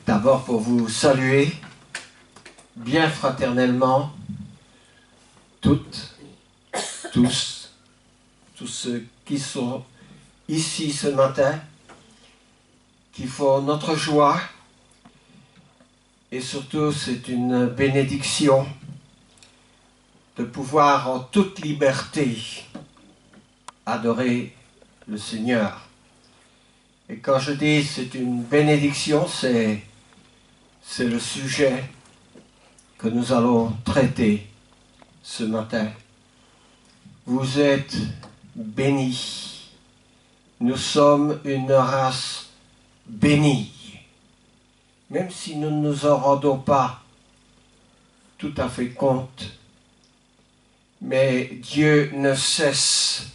D'abord pour vous saluer bien fraternellement, toutes, tous ceux qui sont ici ce matin, qui font notre joie, et surtout c'est une bénédiction de pouvoir en toute liberté adorer le Seigneur. Et quand je dis c'est une bénédiction, c'est le sujet que nous allons traiter ce matin. Vous êtes bénis. Nous sommes une race bénie. Même si nous ne nous en rendons pas tout à fait compte, mais Dieu ne cesse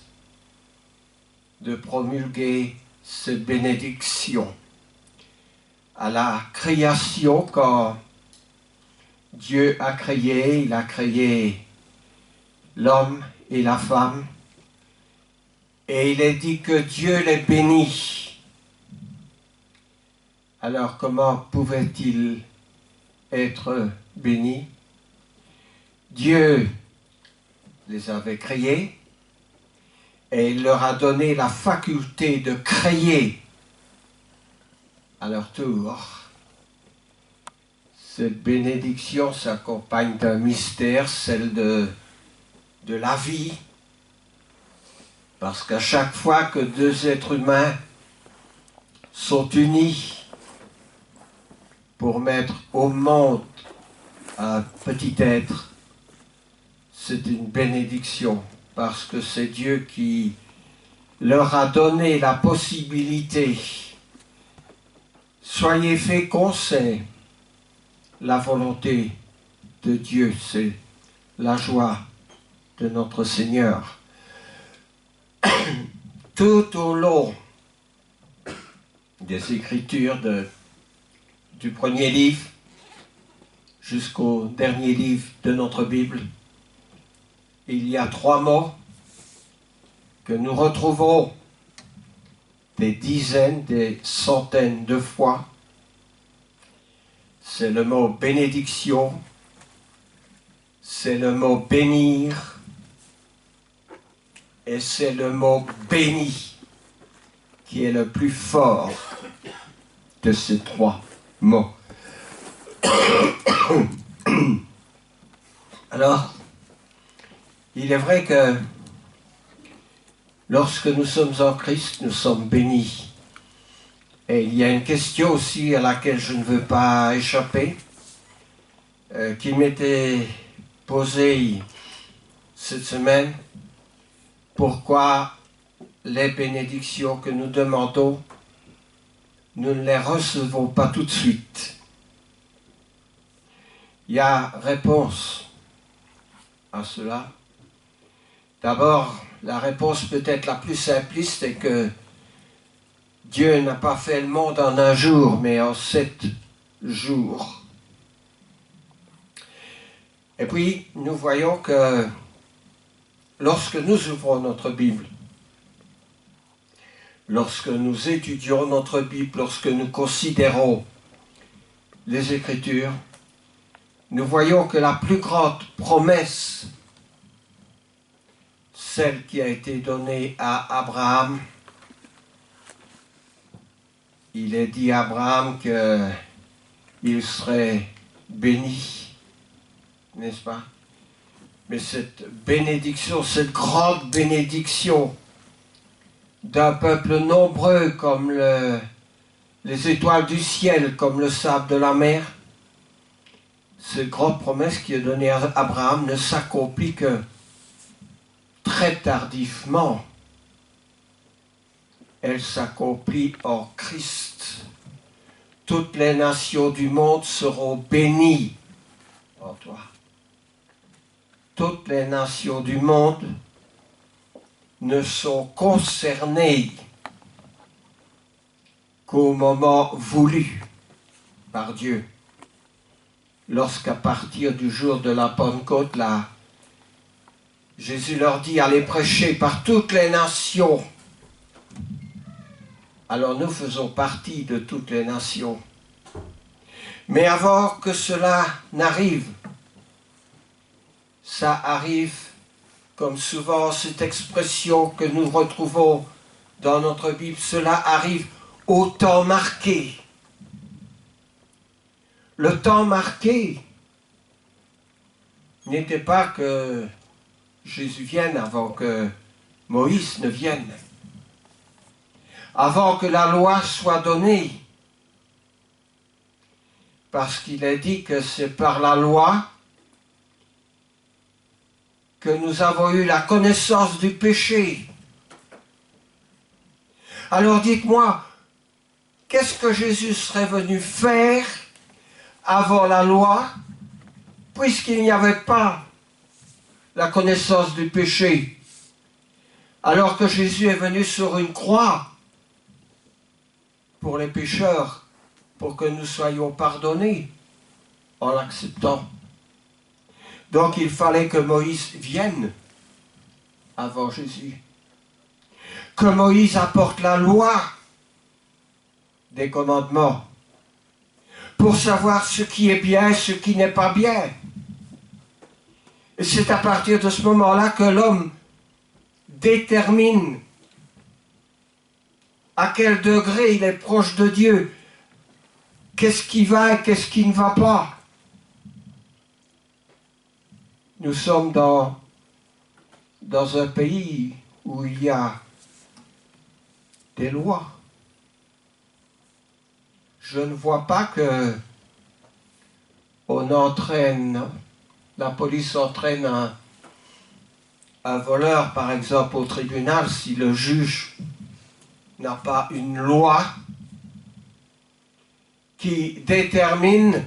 de promulguer ces bénédictions. À la création, quand Dieu a créé, il a créé l'homme et la femme, et il est dit que Dieu les bénit. Alors comment pouvait-il être béni? Dieu les avait créés et il leur a donné la faculté de créer à leur tour. Cette bénédiction s'accompagne d'un mystère, celle de la vie, parce qu'à chaque fois que deux êtres humains sont unis pour mettre au monde un petit être, c'est une bénédiction, parce que c'est Dieu qui leur a donné la possibilité. Soyez féconds, c'est la volonté de Dieu, c'est la joie de notre Seigneur. Tout au long des Écritures du premier livre jusqu'au dernier livre de notre Bible, il y a 3 mots que nous retrouvons des dizaines, des centaines de fois. C'est le mot bénédiction, c'est le mot bénir, et c'est le mot béni qui est le plus fort de ces 3 mots. Alors, il est vrai que lorsque nous sommes en Christ, nous sommes bénis. Et il y a une question aussi à laquelle je ne veux pas échapper, qui m'était posée cette semaine. Pourquoi les bénédictions que nous demandons, nous ne les recevons pas tout de suite? Il y a réponse à cela. D'abord, la réponse peut-être la plus simpliste est que Dieu n'a pas fait le monde en un jour, mais en 7 jours. Et puis, nous voyons que lorsque nous ouvrons notre Bible, lorsque nous étudions notre Bible, lorsque nous considérons les Écritures, nous voyons que la plus grande promesse, celle qui a été donnée à Abraham, il est dit à Abraham qu'il serait béni, n'est-ce pas? Mais cette bénédiction, cette grande bénédiction d'un peuple nombreux comme les étoiles du ciel, comme le sable de la mer, cette grande promesse qui est donnée à Abraham ne s'accomplit que très tardivement. Elle s'accomplit en Christ. Toutes les nations du monde seront bénies en toi. Toutes les nations du monde ne sont concernées qu'au moment voulu par Dieu. Lorsqu'à partir du jour de la Pentecôte, là, Jésus leur dit « Allez prêcher par toutes les nations ». Alors nous faisons partie de toutes les nations. Mais avant que cela n'arrive, ça arrive, comme souvent cette expression que nous retrouvons dans notre Bible, cela arrive au temps marqué. Le temps marqué n'était pas que Jésus vienne avant que Moïse ne vienne, avant que la loi soit donnée, parce qu'il est dit que c'est par la loi que nous avons eu la connaissance du péché. Alors dites-moi, qu'est-ce que Jésus serait venu faire avant la loi, puisqu'il n'y avait pas la connaissance du péché, alors que Jésus est venu sur une croix pour les pécheurs, pour que nous soyons pardonnés en l'acceptant. Donc il fallait que Moïse vienne avant Jésus, que Moïse apporte la loi des commandements, pour savoir ce qui est bien et ce qui n'est pas bien. Et c'est à partir de ce moment-là que l'homme détermine à quel degré il est proche de Dieu, qu'est-ce qui va et qu'est-ce qui ne va pas. Nous sommes dans un pays où il y a des lois. Je ne vois pas que la police entraîne un voleur, par exemple, au tribunal, si le juge n'a pas une loi qui détermine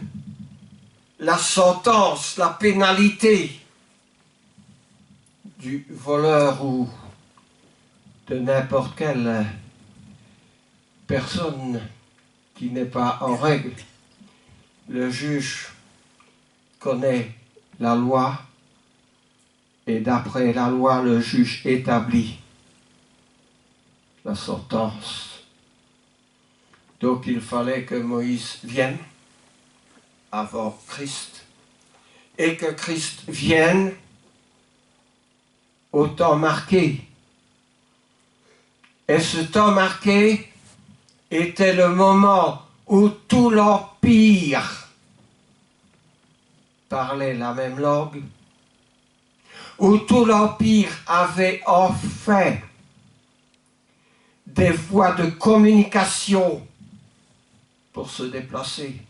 la sentence, la pénalité du voleur ou de n'importe quelle personne qui n'est pas en règle. Le juge connaît la loi et d'après la loi, le juge établit la sentence. Donc il fallait que Moïse vienne avant Christ et que Christ vienne au temps marqué. Et ce temps marqué était le moment où tout l'Empire parlait la même langue, où tout l'Empire avait enfin des voies de communication pour se déplacer.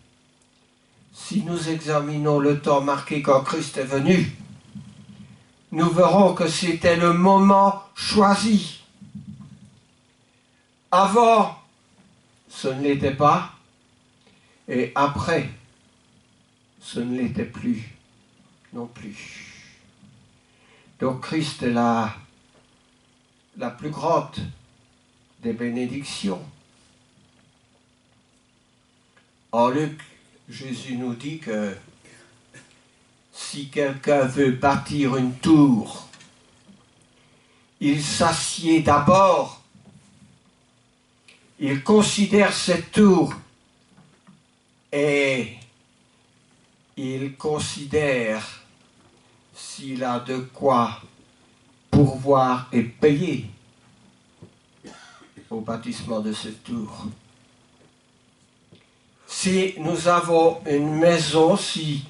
Si nous examinons le temps marqué quand Christ est venu, nous verrons que c'était le moment choisi. Avant, ce ne l'était pas, et après, ce ne l'était plus non plus. Donc Christ est la plus grande des bénédictions. En Luc, Jésus nous dit que si quelqu'un veut bâtir une tour, il s'assied d'abord, il considère cette tour et il considère s'il a de quoi pourvoir et payer au bâtissement de cette tour. Si nous avons une maison, si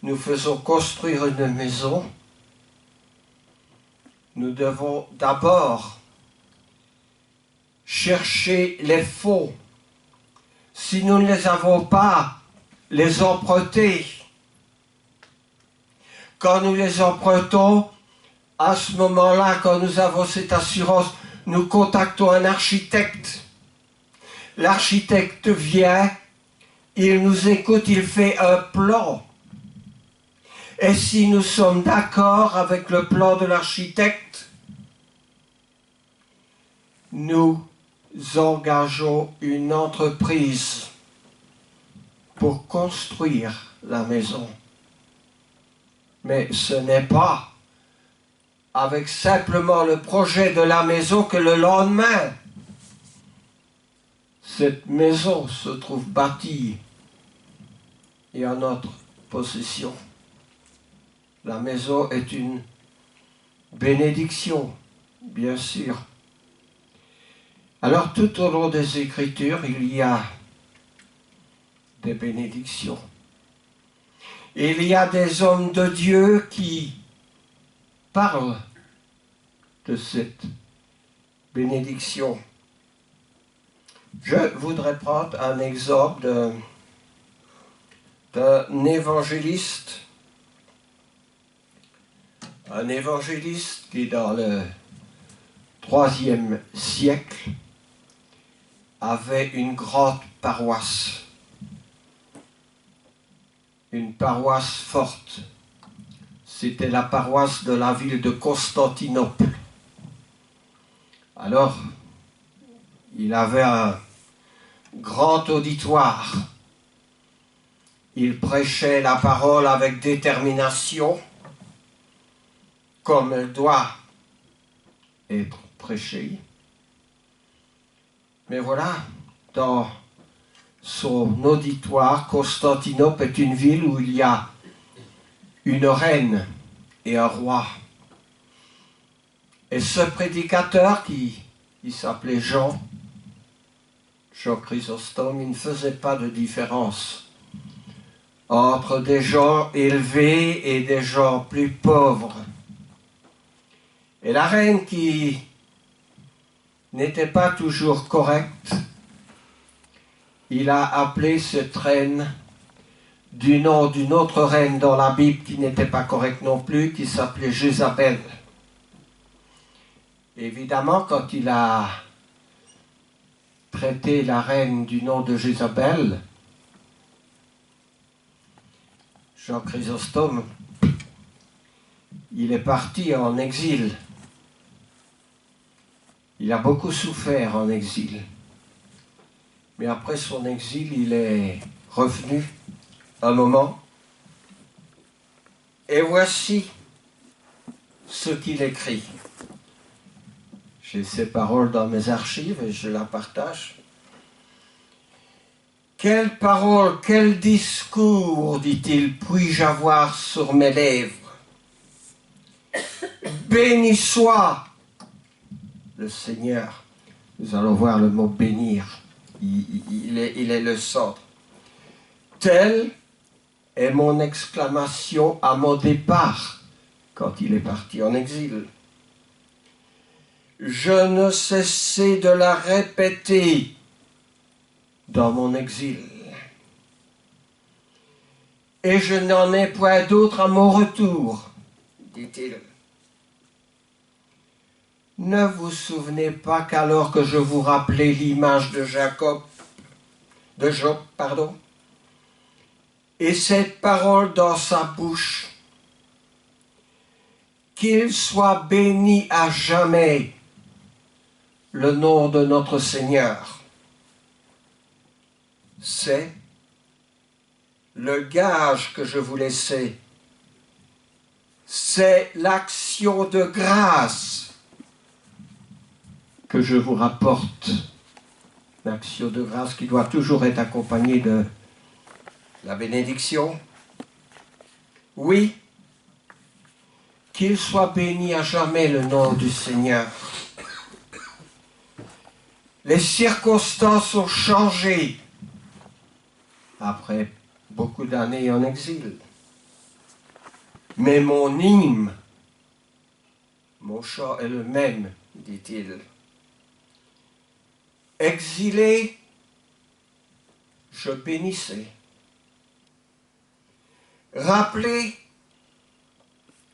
nous faisons construire une maison, nous devons d'abord chercher les fonds. Si nous ne les avons pas, les emprunter. Quand nous les empruntons, à ce moment-là, quand nous avons cette assurance, nous contactons un architecte. L'architecte vient, il nous écoute, il fait un plan. Et si nous sommes d'accord avec le plan de l'architecte, nous engageons une entreprise pour construire la maison. Mais ce n'est pas avec simplement le projet de la maison que le lendemain, cette maison se trouve bâtie et en notre possession. La maison est une bénédiction, bien sûr. Alors tout au long des Écritures, il y a des bénédictions. Il y a des hommes de Dieu qui parlent de cette bénédiction. Je voudrais prendre un exemple d'un évangéliste. Un évangéliste qui, dans le IIIe siècle, avait une grande paroisse. Une paroisse forte. C'était la paroisse de la ville de Constantinople. Alors, il avait un grand auditoire. Il prêchait la parole avec détermination, comme elle doit être prêchée. Mais voilà, dans son auditoire, Constantinople est une ville où il y a une reine et un roi. Et ce prédicateur qui s'appelait Jean Chrysostome, il ne faisait pas de différence entre des gens élevés et des gens plus pauvres. Et la reine qui n'était pas toujours correcte, il a appelé cette reine du nom d'une autre reine dans la Bible qui n'était pas correcte non plus, qui s'appelait Jézabel. Évidemment, quand il a traité la reine du nom de Jézabel, Jean Chrysostome, il est parti en exil. Il a beaucoup souffert en exil. Mais après son exil, il est revenu un moment. Et voici ce qu'il écrit. J'ai ces paroles dans mes archives et je la partage. Quelle parole, quel discours, dit-il, puis-je avoir sur mes lèvres? Béni soit le Seigneur. Nous allons voir le mot bénir. Il est le centre. Telle est mon exclamation à mon départ, quand il est parti en exil. Je ne cessais de la répéter dans mon exil. Et je n'en ai point d'autre à mon retour, dit-il. Ne vous souvenez pas qu'alors que je vous rappelais l'image de Job, et cette parole dans sa bouche, qu'il soit béni à jamais le nom de notre Seigneur. C'est le gage que je vous laissais. C'est l'action de grâce que je vous rapporte. L'action de grâce qui doit toujours être accompagnée de la bénédiction. Oui, qu'il soit béni à jamais le nom du Seigneur. Les circonstances ont changé après beaucoup d'années en exil. Mais mon hymne, mon chant est le même, dit-il. Exilé, je bénissais. Rappelé,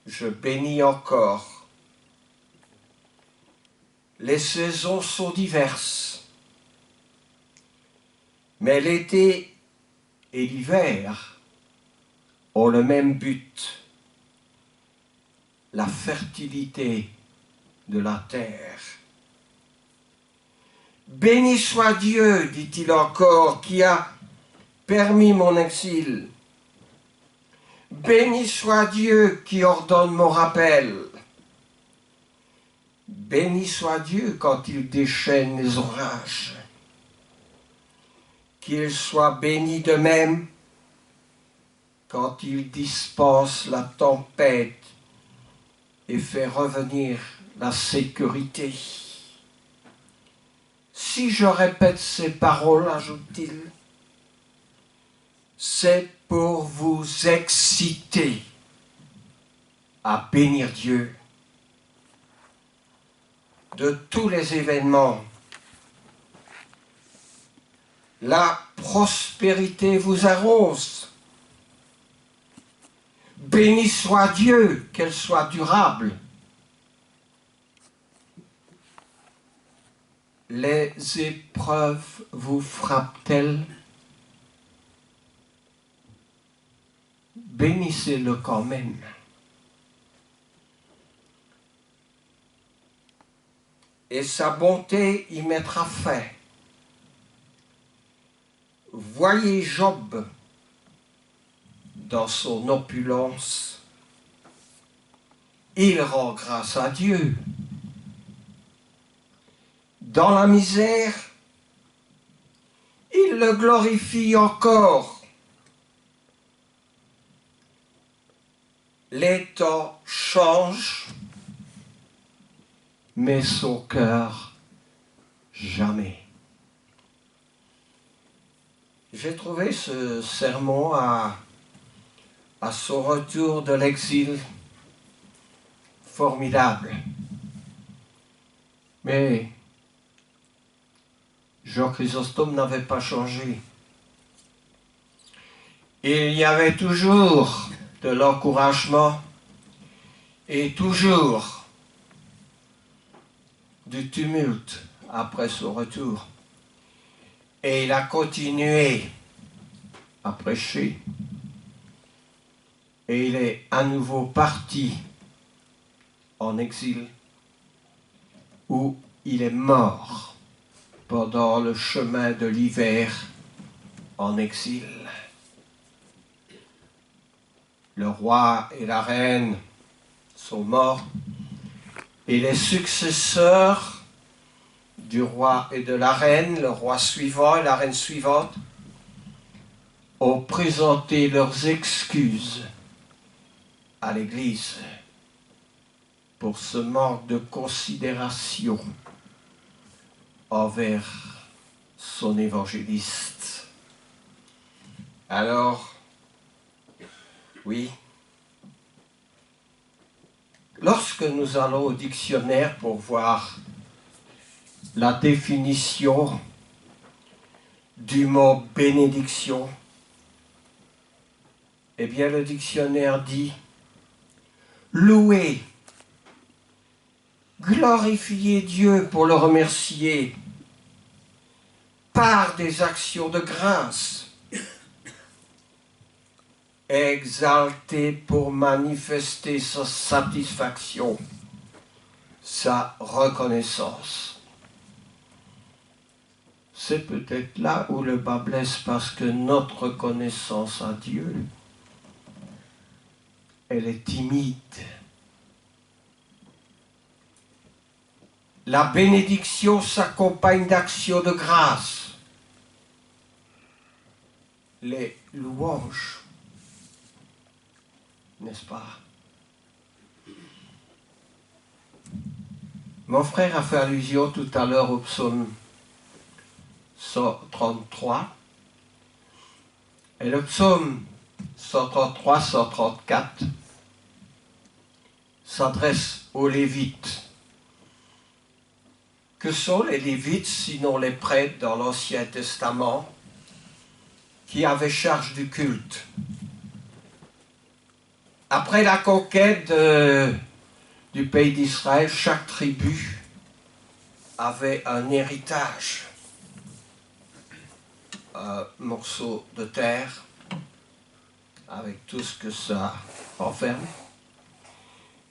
je bénis encore. Les saisons sont diverses, mais l'été et l'hiver ont le même but, la fertilité de la terre. Béni soit Dieu, dit-il encore, qui a permis mon exil. Béni soit Dieu qui ordonne mon rappel. Béni soit Dieu quand il déchaîne les orages. Qu'il soit béni de même quand il dispense la tempête et fait revenir la sécurité. Si je répète ces paroles, ajoute-t-il, c'est pour vous exciter à bénir Dieu de tous les événements. La prospérité vous arrose. Béni soit Dieu, qu'elle soit durable. Les épreuves vous frappent-elles? Bénissez-le quand même. Et sa bonté y mettra fin. Voyez Job dans son opulence. Il rend grâce à Dieu. Dans la misère, il le glorifie encore. Les temps changent, mais son cœur, jamais. J'ai trouvé ce sermon à son retour de l'exil formidable. Mais Jean Chrysostome n'avait pas changé. Il y avait toujours de l'encouragement et toujours du tumulte après son retour. Et il a continué à prêcher. Et il est à nouveau parti en exil, où il est mort pendant le chemin de l'hiver en exil. Le roi et la reine sont morts et les successeurs du roi et de la reine, le roi suivant et la reine suivante, ont présenté leurs excuses à l'Église pour ce manque de considération envers son évangéliste. Alors, oui, lorsque nous allons au dictionnaire pour voir la définition du mot bénédiction, eh bien le dictionnaire dit louer, glorifier Dieu pour le remercier par des actions de grâce, exalter pour manifester sa satisfaction, sa reconnaissance. C'est peut-être là où le bas blesse, parce que notre reconnaissance à Dieu, elle est timide. La bénédiction s'accompagne d'actions de grâce. Les louanges, n'est-ce pas? Mon frère a fait allusion tout à l'heure au psaume 133. Et le psaume 133, 134 s'adresse aux Lévites. Que sont les Lévites, sinon les prêtres dans l'Ancien Testament, qui avaient charge du culte? Après la conquête du pays d'Israël, chaque tribu avait un héritage, un morceau de terre, avec tout ce que ça renferme.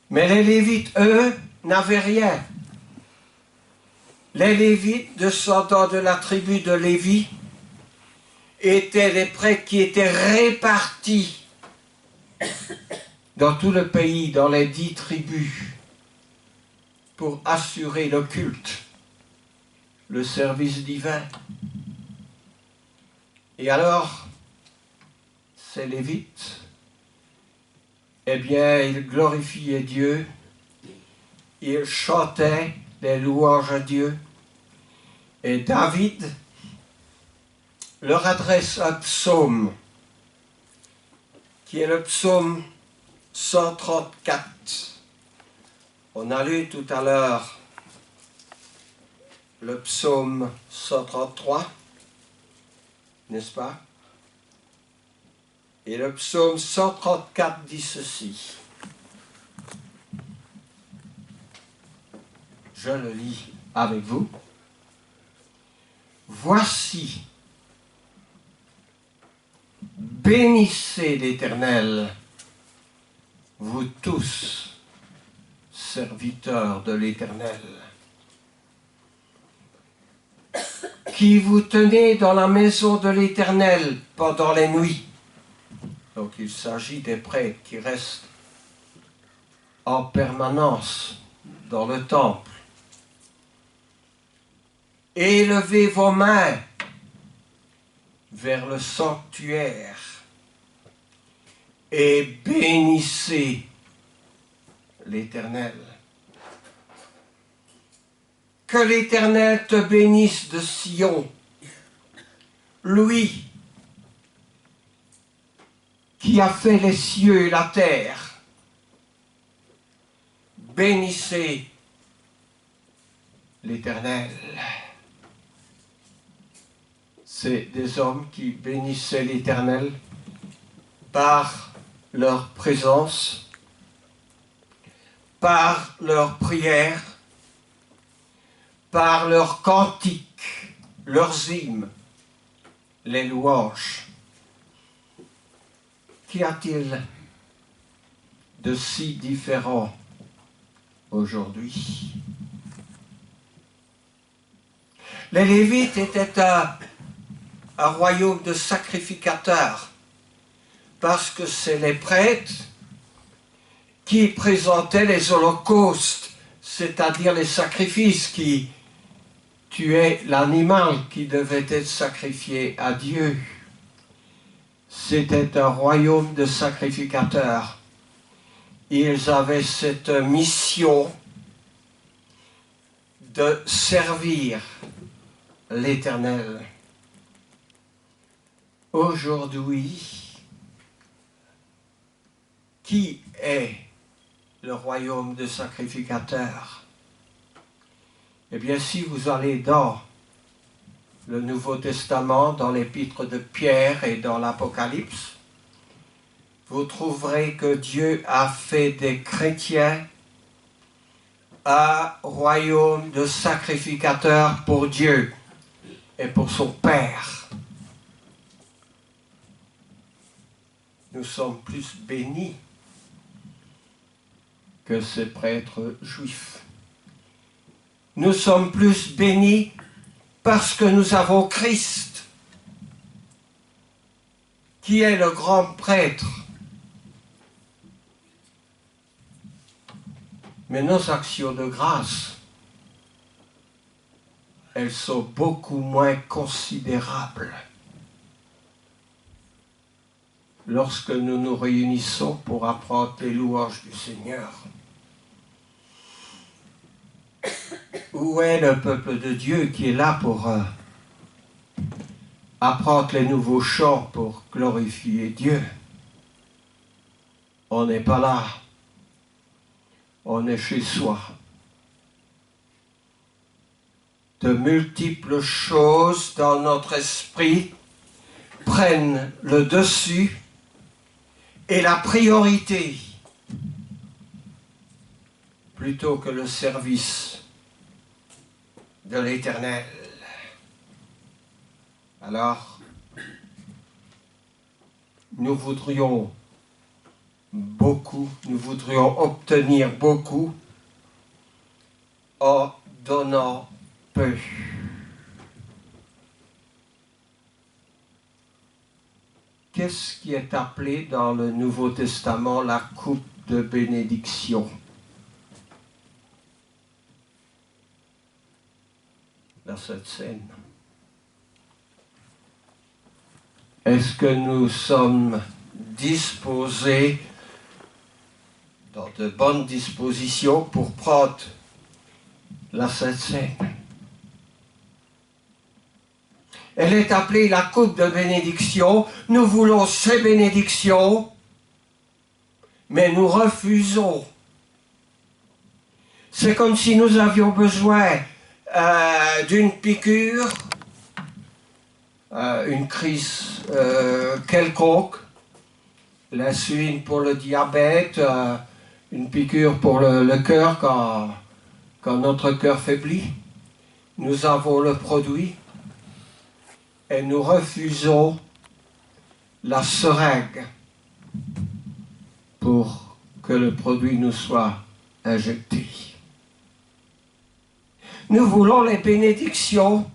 Mais les Lévites, eux, n'avaient rien. Les Lévites, descendants de la tribu de Lévi, étaient les prêtres qui étaient répartis dans tout le pays, dans les 10 tribus, pour assurer le culte, le service divin. Et alors, ces Lévites eh bien, ils glorifiaient Dieu, ils chantaient les louanges à Dieu. Et David leur adresse un psaume, qui est le psaume 134. On a lu tout à l'heure le psaume 133, n'est-ce pas? Et le psaume 134 dit ceci. Je le lis avec vous. Voici, bénissez l'Éternel, vous tous, serviteurs de l'Éternel, qui vous tenez dans la maison de l'Éternel pendant les nuits. Donc il s'agit des prêtres qui restent en permanence dans le temple. Élevez vos mains vers le sanctuaire et bénissez l'Éternel. Que l'Éternel te bénisse de Sion, lui qui a fait les cieux et la terre. Bénissez l'Éternel. C'est des hommes qui bénissaient l'Éternel par leur présence, par leur prière, par leurs cantiques, leurs hymnes, les louanges. Qu'y a-t-il de si différent aujourd'hui? Les Lévites étaient un royaume de sacrificateurs, parce que c'est les prêtres qui présentaient les holocaustes, c'est-à-dire les sacrifices qui tuaient l'animal qui devait être sacrifié à Dieu. C'était un royaume de sacrificateurs. Ils avaient cette mission de servir l'Éternel. Aujourd'hui, qui est le royaume de sacrificateurs? Eh bien, si vous allez dans le Nouveau Testament, dans l'épître de Pierre et dans l'Apocalypse, vous trouverez que Dieu a fait des chrétiens un royaume de sacrificateurs pour Dieu et pour son Père. Nous sommes plus bénis que ces prêtres juifs. Nous sommes plus bénis parce que nous avons Christ, qui est le grand prêtre. Mais nos actions de grâce, elles sont beaucoup moins considérables lorsque nous nous réunissons pour apprendre les louanges du Seigneur. Où est le peuple de Dieu qui est là pour apprendre les nouveaux chants pour glorifier Dieu? On n'est pas là. On est chez soi. De multiples choses dans notre esprit prennent le dessus et la priorité plutôt que le service de l'Éternel. Alors, nous voudrions beaucoup, nous voudrions obtenir beaucoup en donnant peu. Qu'est-ce qui est appelé dans le Nouveau Testament la coupe de bénédiction? Dans cette scène. Est-ce que nous sommes disposés dans de bonnes dispositions pour prendre la Sainte Seine. Elle est appelée la coupe de bénédiction. Nous voulons ces bénédictions, mais nous refusons. C'est comme si nous avions besoin d'une piqûre, une crise quelconque, l'insuline pour le diabète, une piqûre pour le cœur quand notre cœur faiblit. Nous avons le produit et nous refusons la seringue pour que le produit nous soit injecté. Nous voulons les bénédictions,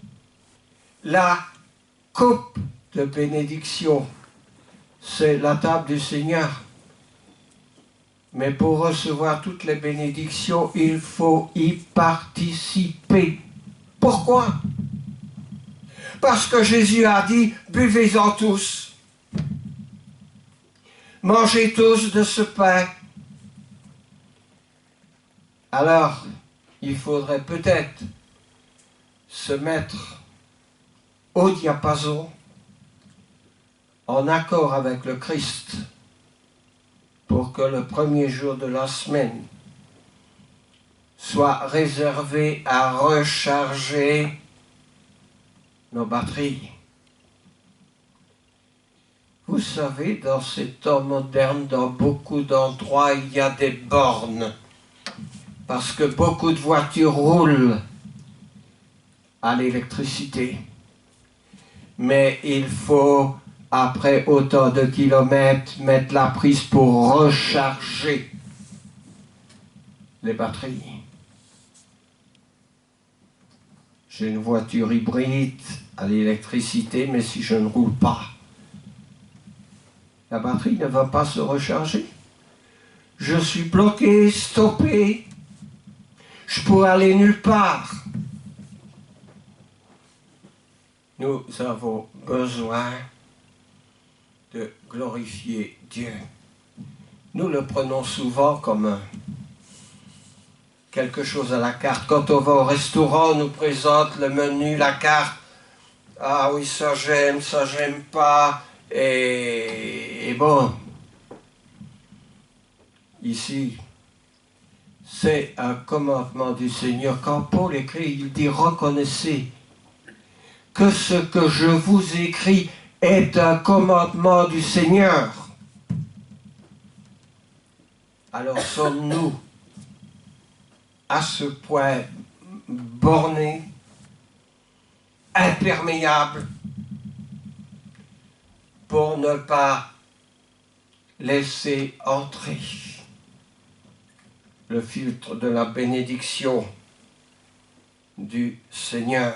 la coupe de bénédiction, c'est la table du Seigneur. Mais pour recevoir toutes les bénédictions, il faut y participer. Pourquoi? Parce que Jésus a dit, buvez-en tous, mangez tous de ce pain. Alors, il faudrait peut-être se mettre au diapason, en accord avec le Christ, pour que le premier jour de la semaine soit réservé à recharger nos batteries. Vous savez, dans ces temps modernes, dans beaucoup d'endroits, il y a des bornes, parce que beaucoup de voitures roulent à l'électricité. Mais il faut, après autant de kilomètres, mettre la prise pour recharger les batteries. J'ai une voiture hybride à l'électricité, mais si je ne roule pas, la batterie ne va pas se recharger. Je suis bloqué, stoppé, je pourrais aller nulle part. Nous avons besoin de glorifier Dieu. Nous le prenons souvent comme quelque chose à la carte. Quand on va au restaurant, on nous présente le menu, la carte. Ah oui, ça j'aime pas. Et bon, ici, c'est un commandement du Seigneur. Quand Paul écrit, il dit, reconnaissez que ce que je vous écris est un commandement du Seigneur. Alors sommes-nous à ce point bornés, imperméables, pour ne pas laisser entrer le filtre de la bénédiction du Seigneur.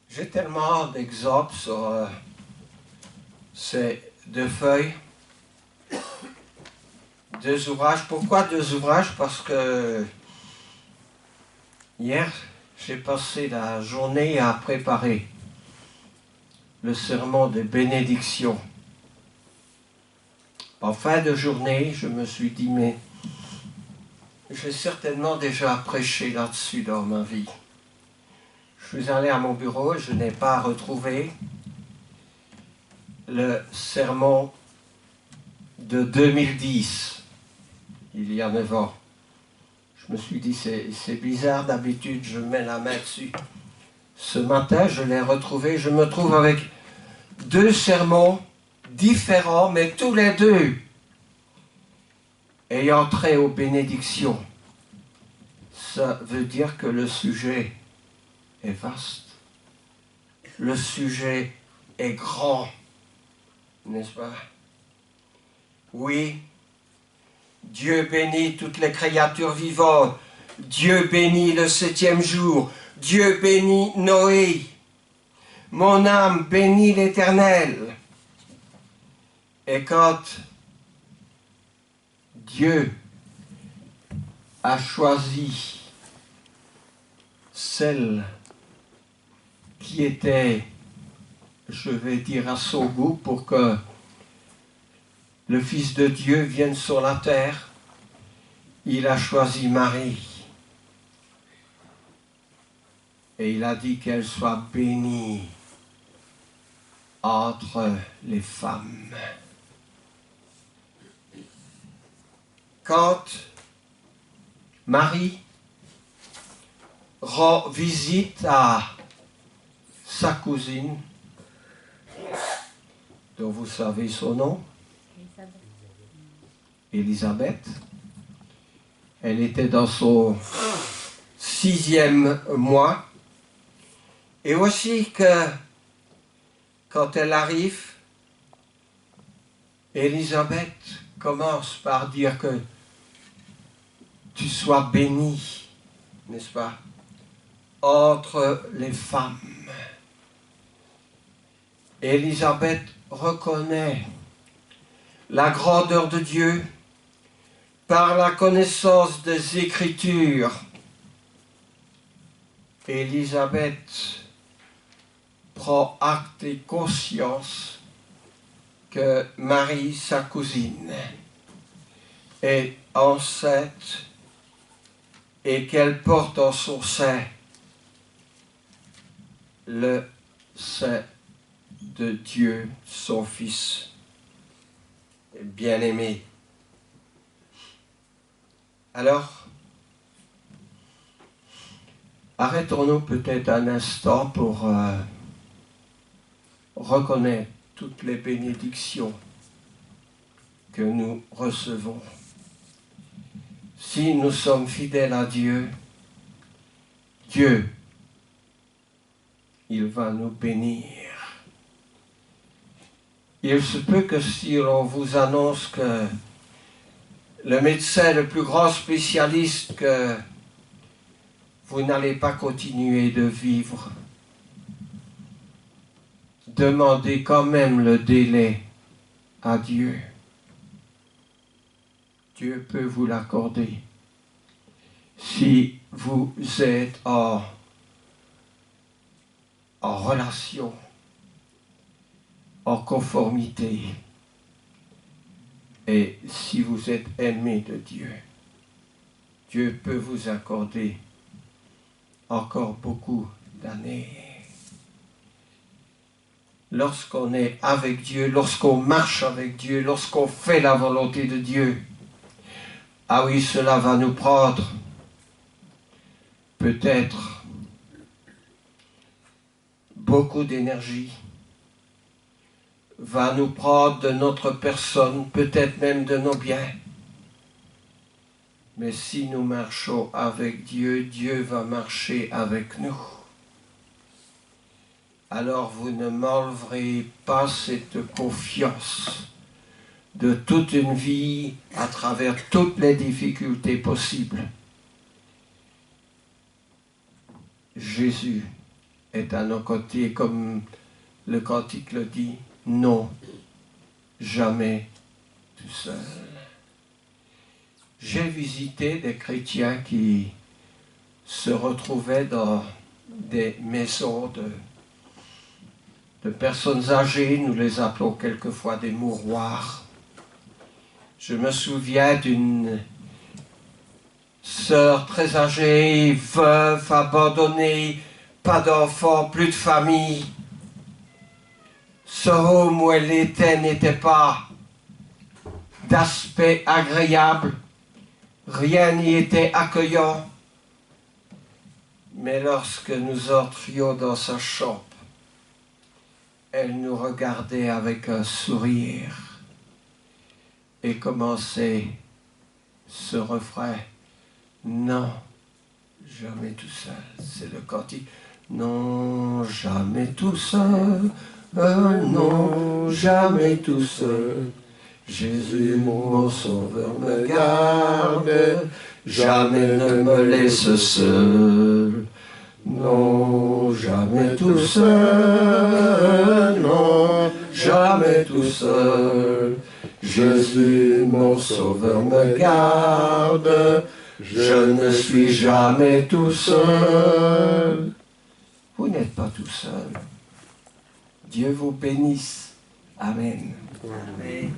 J'ai tellement d'exemples sur ces deux feuilles, deux ouvrages. Pourquoi deux ouvrages? Parce que hier, j'ai passé la journée à préparer le sermon des bénédictions. En fin de journée, je me suis dit, mais j'ai certainement déjà prêché là-dessus dans ma vie. Je suis allé à mon bureau et je n'ai pas retrouvé le sermon de 2010, il y a 9 ans. Je me suis dit, c'est bizarre, d'habitude je mets la main dessus. Ce matin, je l'ai retrouvé, je me trouve avec deux sermons différents, mais tous les deux ayant trait aux bénédictions. Ça veut dire que le sujet est vaste. Le sujet est grand, n'est-ce pas? Oui, Dieu bénit toutes les créatures vivantes. Dieu bénit le 7e jour. Dieu bénit Noé. Mon âme bénit l'Éternel. Et quand Dieu a choisi celle qui était, je vais dire, à son goût pour que le Fils de Dieu vienne sur la terre, il a choisi Marie. Et il a dit qu'elle soit bénie entre les femmes. Quand Marie rend visite à sa cousine, dont vous savez son nom, Élisabeth. Elle était dans son 6e mois. Et aussi que quand elle arrive, Élisabeth commence par dire que tu sois bénie, n'est-ce pas, entre les femmes. Élisabeth reconnaît la grandeur de Dieu par la connaissance des Écritures. Élisabeth prend acte et conscience que Marie, sa cousine, est enceinte et qu'elle porte en son sein le sein de Dieu, son Fils bien-aimé. Alors, arrêtons-nous peut-être un instant pour reconnaître toutes les bénédictions que nous recevons. Si nous sommes fidèles à Dieu, Dieu, il va nous bénir. Il se peut que si l'on vous annonce que le médecin le plus grand spécialiste, que vous n'allez pas continuer de vivre, demandez quand même le délai à Dieu. Dieu peut vous l'accorder si vous êtes en relation, en conformité, et si vous êtes aimé de Dieu. Dieu peut vous accorder encore beaucoup d'années. Lorsqu'on est avec Dieu, lorsqu'on marche avec Dieu, lorsqu'on fait la volonté de Dieu, ah oui, cela va nous prendre peut-être beaucoup d'énergie, va nous prendre de notre personne, peut-être même de nos biens. Mais si nous marchons avec Dieu, Dieu va marcher avec nous. Alors vous ne m'enleverez pas cette confiance de toute une vie à travers toutes les difficultés possibles. Jésus est à nos côtés, comme le cantique le dit, non, jamais tout seul. J'ai visité des chrétiens qui se retrouvaient dans des maisons de personnes âgées, nous les appelons quelquefois des mouroirs. Je me souviens d'une sœur très âgée, veuve, abandonnée, pas d'enfants, plus de famille. Ce home où elle était n'était pas d'aspect agréable, rien n'y était accueillant. Mais lorsque nous entrions dans sa chambre, elle nous regardait avec un sourire et commençait ce refrain. Non, jamais tout seul. C'est le cantique. Non, jamais tout seul. Non, jamais tout seul. Jésus, mon sauveur, me garde. Jamais ne me laisse seul. Non, jamais tout seul. Non, jamais tout seul. Jésus, mon sauveur, me garde. Je ne suis jamais tout seul. Vous n'êtes pas tout seul. Dieu vous bénisse. Amen. Amen.